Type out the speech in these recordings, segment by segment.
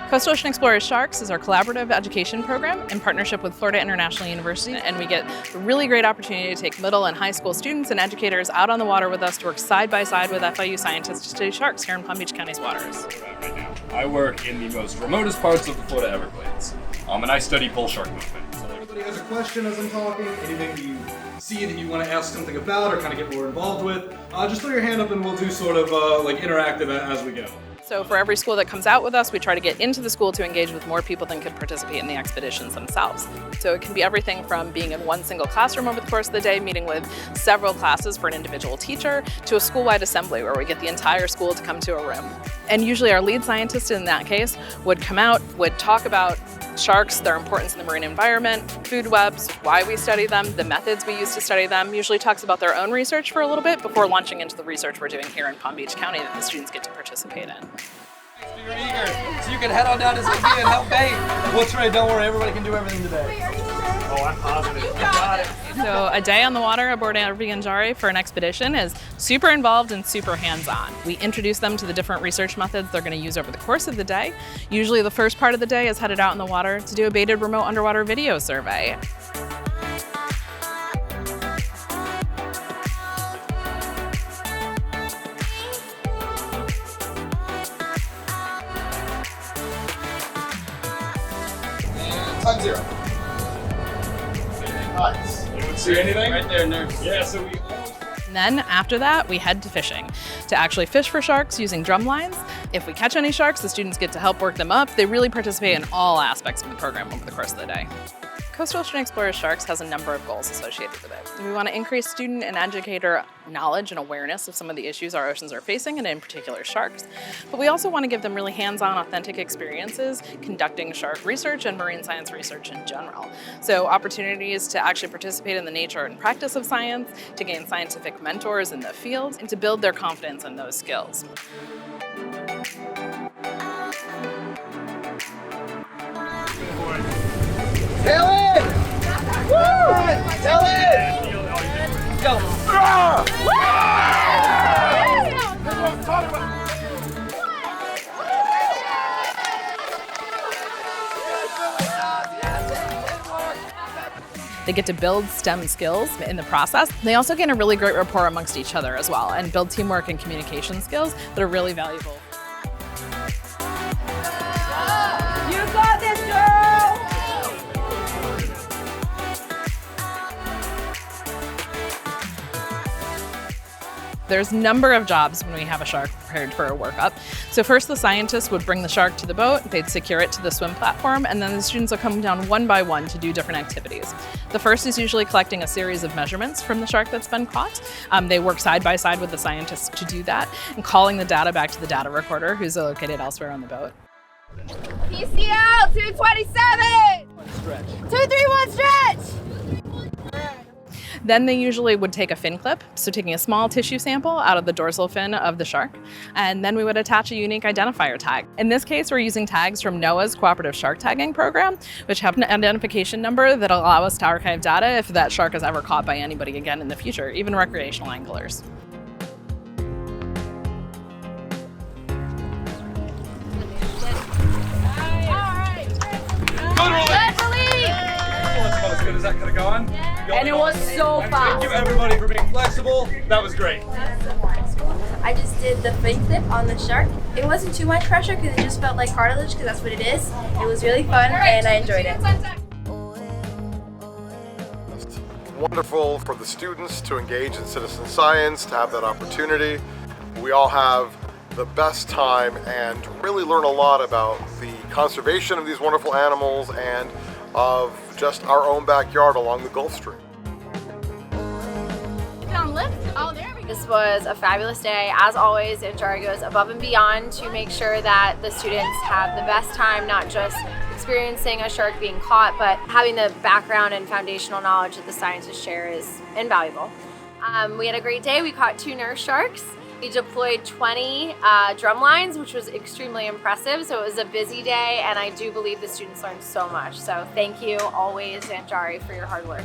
Coastal Ocean Explorers Sharks is our collaborative education program in partnership with Florida International University, and we get a really great opportunity to take middle and high school students and educators out on the water with us to work side by side with FIU scientists to study sharks here in Palm Beach County's waters. Right now, I work in the most remotest parts of the Florida Everglades, and I study bull shark movement. So anybody has a question as I'm talking, anything that you see that you want to ask something about or kind of get more involved with, just throw your hand up and we'll do sort of like interactive as we go. So for every school that comes out with us, we try to get into the school to engage with more people than could participate in the expeditions themselves. So it can be everything from being in one single classroom over the course of the day, meeting with several classes for an individual teacher, to a school-wide assembly where we get the entire school to come to a room. And usually our lead scientist in that case would come out, would talk about sharks, their importance in the marine environment, food webs, why we study them, the methods we use to study them, usually talks about their own research for a little bit before launching into the research we're doing here in Palm Beach County that the students get to participate in. You're eager, so you can head on down to Sophia and help bait. What's right, don't worry, everybody can do everything today. Oh, I'm positive. You got it. So a day on the water aboard ANGARI for an expedition is super involved and super hands-on. We introduce them to the different research methods they're going to use over the course of the day. Usually the first part of the day is headed out in the water to do a baited remote underwater video survey. Time zero. Nice. Anyone see anything? Right there, nurse. Yeah, so we And then after that, we head to fishing, to actually fish for sharks using drum lines. If we catch any sharks, the students get to help work them up. They really participate in all aspects of the program over the course of the day. Coastal Ocean Explorers Sharks has a number of goals associated with it. We want to increase student and educator knowledge and awareness of some of the issues our oceans are facing, and in particular sharks. But we also want to give them really hands-on, authentic experiences conducting shark research and marine science research in general. So opportunities to actually participate in the nature and practice of science, to gain scientific mentors in the field, and to build their confidence in those skills. Tail in! Woo! Tail in! Go! They get to build STEM skills in the process. They also gain a really great rapport amongst each other as well and build teamwork and communication skills that are really valuable. You got this, girl! There's a number of jobs when we have a shark prepared for a workup. So first the scientists would bring the shark to the boat, they'd secure it to the swim platform, and then the students will come down one by one to do different activities. The first is usually collecting a series of measurements from the shark that's been caught. They work side by side with the scientists to do that, and calling the data back to the data recorder, who's located elsewhere on the boat. PCL 227! Stretch. 231 stretch! Then they usually would take a fin clip, so taking a small tissue sample out of the dorsal fin of the shark, and then we would attach a unique identifier tag. In this case, we're using tags from NOAA's Cooperative Shark Tagging Program, which have an identification number that allow us to archive data if that shark is ever caught by anybody again in the future, even recreational anglers. That's about as good as that could have gone. And it was so Thank fast. you everybody for being flexible. That was great. I just did the fin clip on the shark. It wasn't too much pressure because it just felt like cartilage because that's what it is. It was really fun and I enjoyed it. It's wonderful for the students to engage in citizen science, to have that opportunity. We all have the best time and really learn a lot about the conservation of these wonderful animals and of just our own backyard along the Gulf Stream. This was a fabulous day. As always, ANGARI goes above and beyond to make sure that the students have the best time, not just experiencing a shark being caught, but having the background and foundational knowledge that the scientists share is invaluable. We had a great day. We caught 2 nurse sharks. We deployed 20 drum lines, which was extremely impressive. So it was a busy day, and I do believe the students learned so much. So thank you always, ANGARI, for your hard work.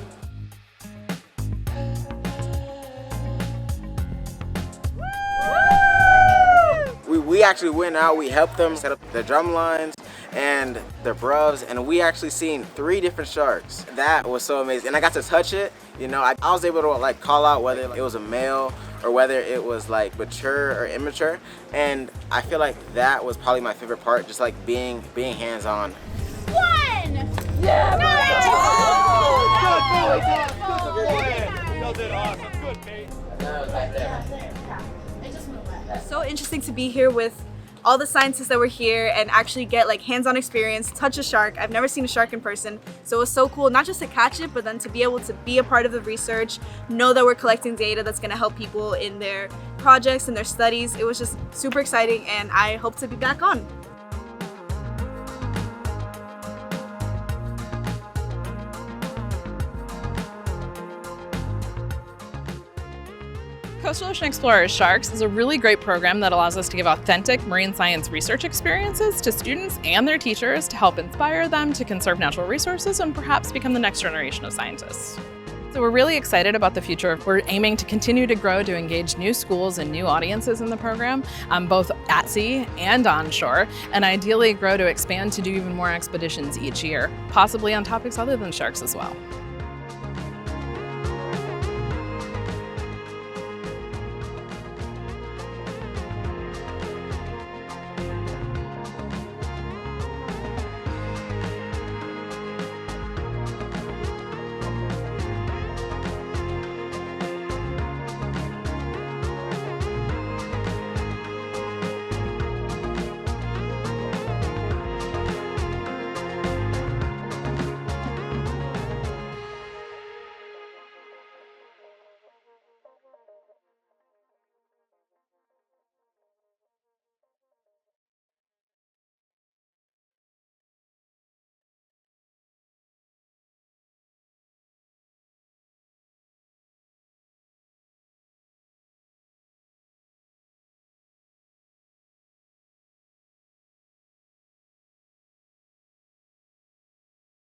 We actually went out, we helped them set up the drum lines, and the BRUVS, and we actually seen 3 different sharks. That was so amazing, and I got to touch it. You know, I was able to like call out whether it was a male or whether it was like mature or immature, and I feel like that was probably my favorite part, just like being hands-on. 1! Yeah! So interesting to be here with all the scientists that were here and actually get like hands-on experience, touch a shark. I've never seen a shark in person, so it was so cool not just to catch it, but then to be able to be a part of the research, know that we're collecting data that's going to help people in their projects and their studies. It was just super exciting, and I hope to be back on. Coastal Ocean Explorers Sharks is a really great program that allows us to give authentic marine science research experiences to students and their teachers to help inspire them to conserve natural resources and perhaps become the next generation of scientists. So we're really excited about the future. We're aiming to continue to grow to engage new schools and new audiences in the program, both at sea and onshore, and ideally grow to expand to do even more expeditions each year, possibly on topics other than sharks as well.